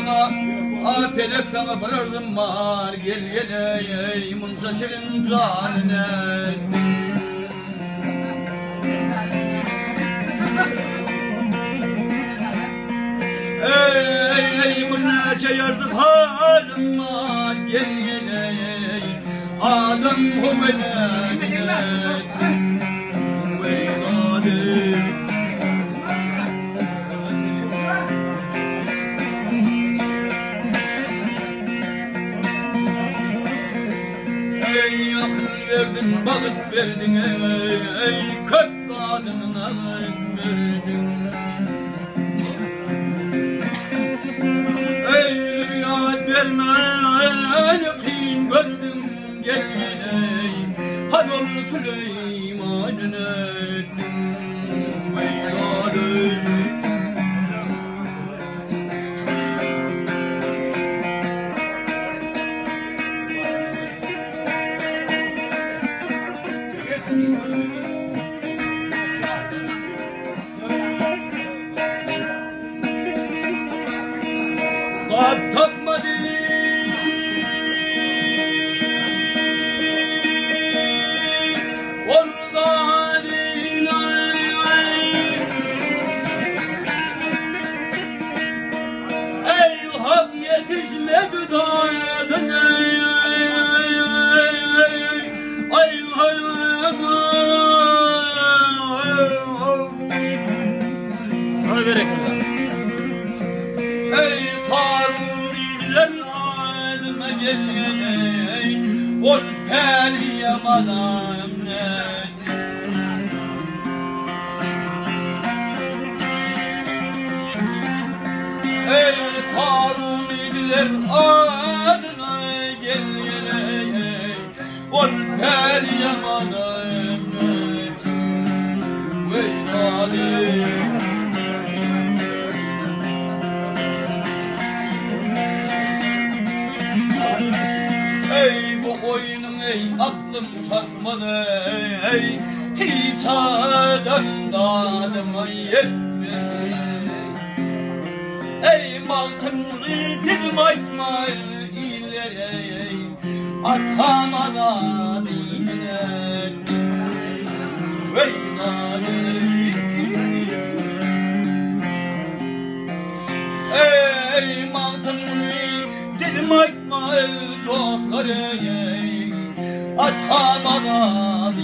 sana pelek sana bırırdım var gel gel ey Munsa şirin canine ey bir neçe yardık halim var gel gel ey adam huvene verdin, bağıt verdin ey kök kadınına verdin. Ey rüyat vermen yakin gördüm gel ey hadi ol Süleyman'ın ettin veyladı. Takmadı orada değil ey hak yetişmedi dağına ay bereketler ey gel ey ol peliye madam ne ey Harun idiler adına gel ey ol peliye madam ne veyladi. Ey bu oyunun ey aklım sakmadı ey hiç adam dadıma yetmedi ey maltımını dedim aytma ileri ey atamadan dinine veyladi ey maltımını dedim aytma dostlar ey atamadan